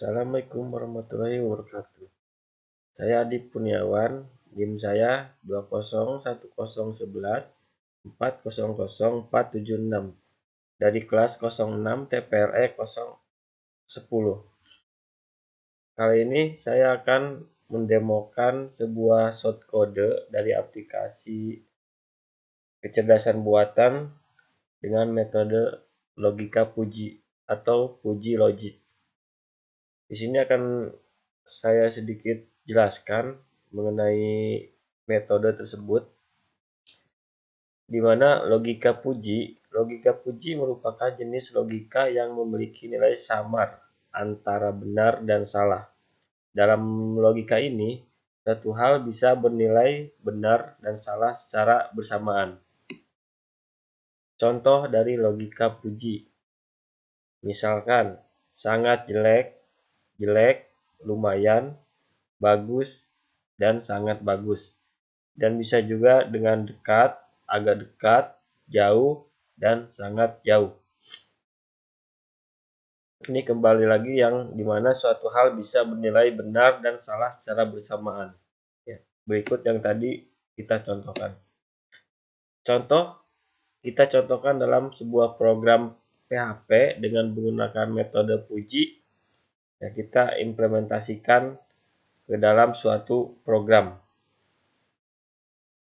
Assalamualaikum warahmatullahi wabarakatuh. Saya Adi Kurniawan, NIM saya 2010400400476 dari kelas 06 TPRE 010. Kali ini saya akan mendemokan sebuah shortcode dari aplikasi kecerdasan buatan dengan metode logika Puji atau Puji Logic. Di sini akan saya sedikit jelaskan mengenai metode tersebut, di mana logika Puji merupakan jenis logika yang memiliki nilai samar antara benar dan salah. Dalam logika ini, satu hal bisa bernilai benar dan salah secara bersamaan. Contoh dari logika Puji, misalkan sangat jelek, jelek, lumayan, bagus, dan sangat bagus. Dan bisa juga dengan dekat, agak dekat, jauh, dan sangat jauh. Ini kembali lagi yang dimana suatu hal bisa bernilai benar dan salah secara bersamaan. Berikut yang tadi kita contohkan. Contoh, kita contohkan dalam sebuah program PHP dengan menggunakan metode Puji. Kita implementasikan ke dalam suatu program,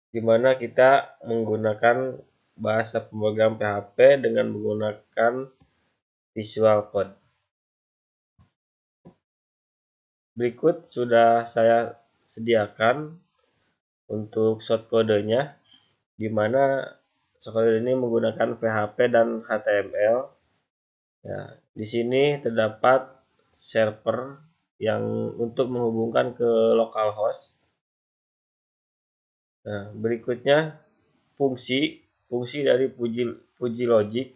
di mana kita menggunakan bahasa pemrogram PHP dengan menggunakan Visual Code. Berikut sudah saya sediakan untuk shortcode-nya, di mana shortcode ini menggunakan PHP dan HTML. Di sini terdapat server yang untuk menghubungkan ke localhost. Berikutnya fungsi dari Puji Logic,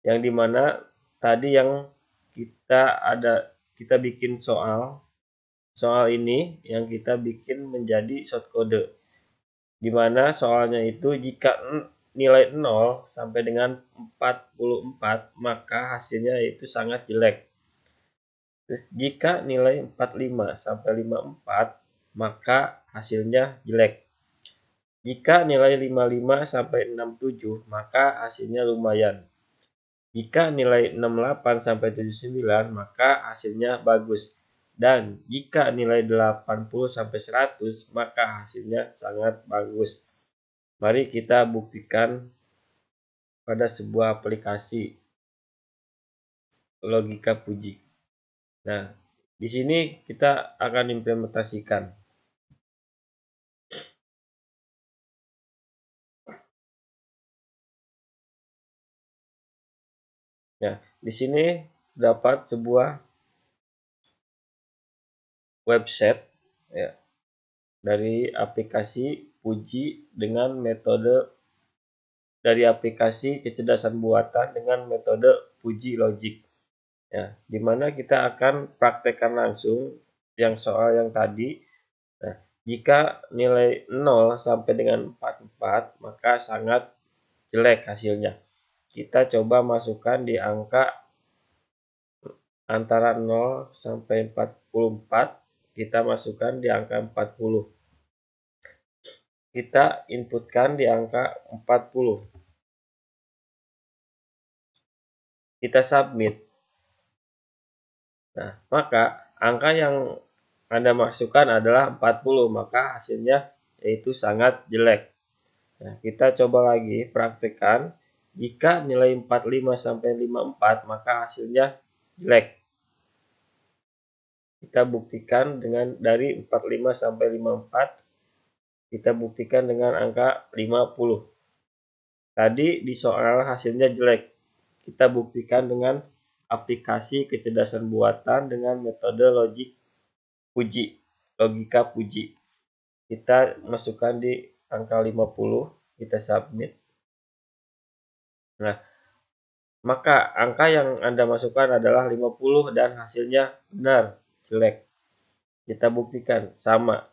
yang dimana tadi yang kita bikin soal ini yang kita bikin menjadi shortcode, dimana soalnya itu jika nilai 0 sampai dengan 44 maka hasilnya itu sangat jelek. Terus jika nilai 45 sampai 54 maka hasilnya jelek. Jika nilai 55 sampai 67 maka hasilnya lumayan. Jika nilai 68 sampai 79 maka hasilnya bagus. Dan jika nilai 80 sampai 100 maka hasilnya sangat bagus. Mari kita buktikan pada sebuah aplikasi logika Puji. Di sini kita akan implementasikan. Di sini dapat sebuah website dari aplikasi Puji dengan metode dari aplikasi kecerdasan buatan dengan metode Puji Logic. Di mana kita akan praktekkan langsung yang soal yang tadi. Jika nilai 0 sampai dengan 44 maka sangat jelek hasilnya. Kita coba masukkan di angka antara 0 sampai 44, kita masukkan di angka 40. Kita inputkan di angka 40. Kita submit. Maka angka yang Anda masukkan adalah 40, maka hasilnya yaitu sangat jelek. Kita coba lagi praktekkan. Jika nilai 45 sampai 54 maka hasilnya jelek. Kita buktikan dengan dari 45 sampai 54, kita buktikan dengan angka 50. Tadi di soal hasilnya jelek. Kita buktikan dengan aplikasi kecerdasan buatan dengan metode logika Puji. Kita masukkan di angka 50, kita submit. Maka angka yang Anda masukkan adalah 50 dan hasilnya benar, jelek. Kita buktikan sama.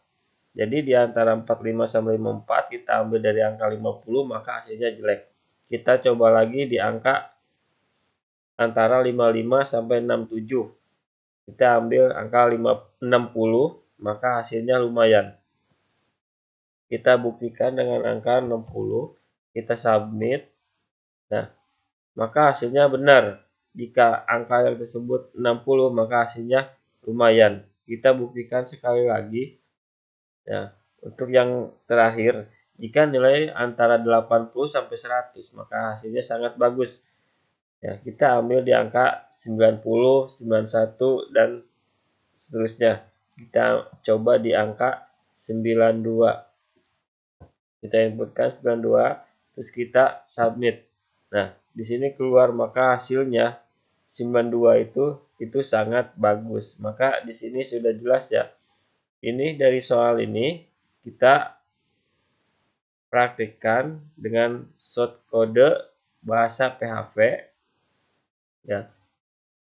Jadi di antara 45 sampai 54 kita ambil dari angka 50 maka hasilnya jelek. Kita coba lagi di angka antara 55 sampai 67. Kita ambil angka 60, maka hasilnya lumayan. Kita buktikan dengan angka 60, kita submit. Nah, maka hasilnya benar. Jika angka yang tersebut 60, maka hasilnya lumayan. Kita buktikan sekali lagi. Ya, untuk yang terakhir, jika nilai antara 80 sampai 100, maka hasilnya sangat bagus. Ya, kita ambil di angka 90, 91, dan seterusnya. Kita coba di angka 92. Kita inputkan 92, terus kita submit. Nah, di sini keluar, maka hasilnya 92 itu sangat bagus. Maka di sini sudah jelas ya. Ini dari soal ini kita praktikkan dengan shortcode bahasa PHP ya,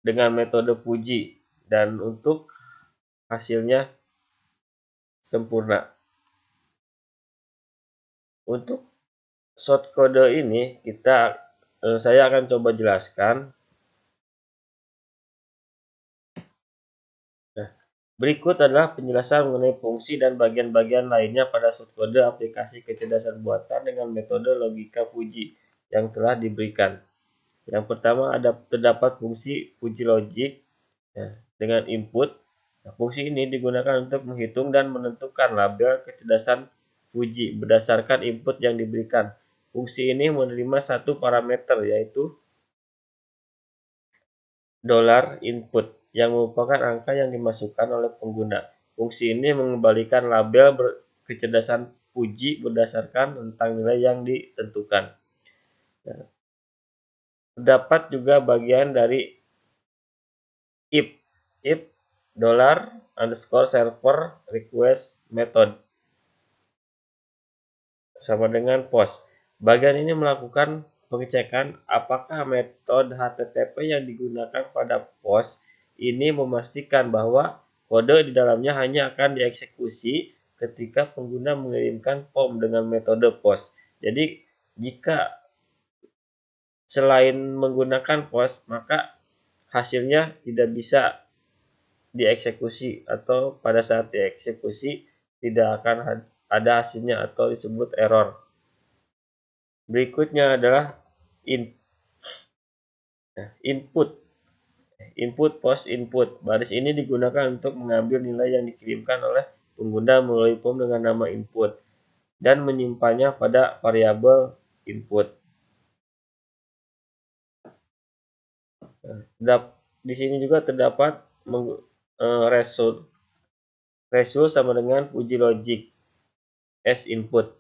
dengan metode Puji, dan untuk hasilnya sempurna. Untuk shortcode ini saya akan coba jelaskan. Nah, berikut adalah penjelasan mengenai fungsi dan bagian-bagian lainnya pada shortcode aplikasi kecerdasan buatan dengan metode logika Puji yang telah diberikan. Yang pertama terdapat fungsi Puji Logic ya, dengan input. Nah, fungsi ini digunakan untuk menghitung dan menentukan label kecerdasan Puji berdasarkan input yang diberikan. Fungsi ini menerima satu parameter, yaitu $input yang merupakan angka yang dimasukkan oleh pengguna. Fungsi ini mengembalikan label kecerdasan Puji berdasarkan tentang nilai yang ditentukan. Nah, terdapat juga bagian dari if $_server request method sama dengan post. Bagian ini melakukan pengecekan apakah metode HTTP yang digunakan pada post ini memastikan bahwa kode di dalamnya hanya akan dieksekusi ketika pengguna mengirimkan form dengan metode post. Jadi jika selain menggunakan post, maka hasilnya tidak bisa dieksekusi, atau pada saat dieksekusi tidak akan ada hasilnya atau disebut error. Berikutnya adalah input post input. Baris ini digunakan untuk mengambil nilai yang dikirimkan oleh pengguna melalui form dengan nama input dan menyimpannya pada variabel input. Di sini juga terdapat result sama dengan Puji Logic as input,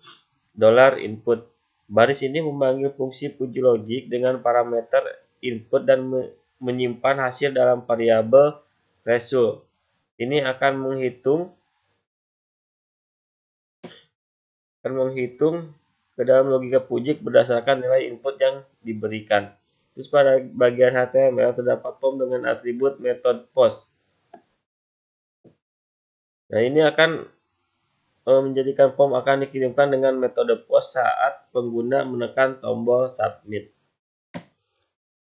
$input. Baris ini memanggil fungsi Puji Logic dengan parameter input dan menyimpan hasil dalam variabel result. Ini akan menghitung ke dalam logika Puji berdasarkan nilai input yang diberikan. Terus pada bagian HTML terdapat form dengan atribut method post. Nah, ini akan menjadikan form akan dikirimkan dengan metode post saat pengguna menekan tombol submit.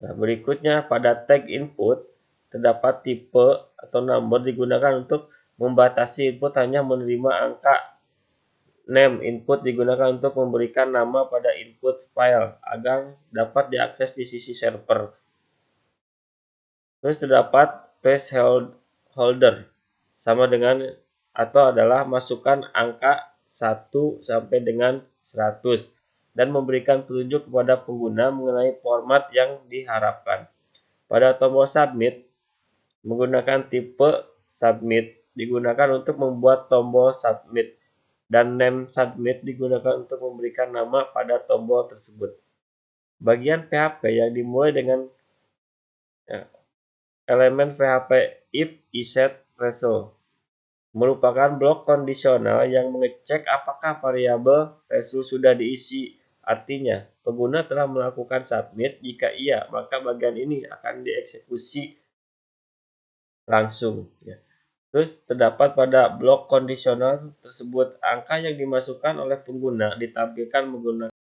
Nah, berikutnya pada tag input terdapat tipe atau number digunakan untuk membatasi input hanya menerima angka. Name input digunakan untuk memberikan nama pada input file agar dapat diakses di sisi server. Terus terdapat placeholder sama dengan atau adalah masukkan angka 1 sampai dengan 100 dan memberikan petunjuk kepada pengguna mengenai format yang diharapkan. Pada tombol submit, menggunakan tipe submit digunakan untuk membuat tombol submit, dan name submit digunakan untuk memberikan nama pada tombol tersebut. Bagian PHP yang dimulai dengan elemen PHP if iset result merupakan blok kondisional yang mengecek apakah variabel result sudah diisi. Artinya, pengguna telah melakukan submit. Jika iya, maka bagian ini akan dieksekusi langsung. Terus terdapat pada blok kondisional tersebut angka yang dimasukkan oleh pengguna ditampilkan menggunakan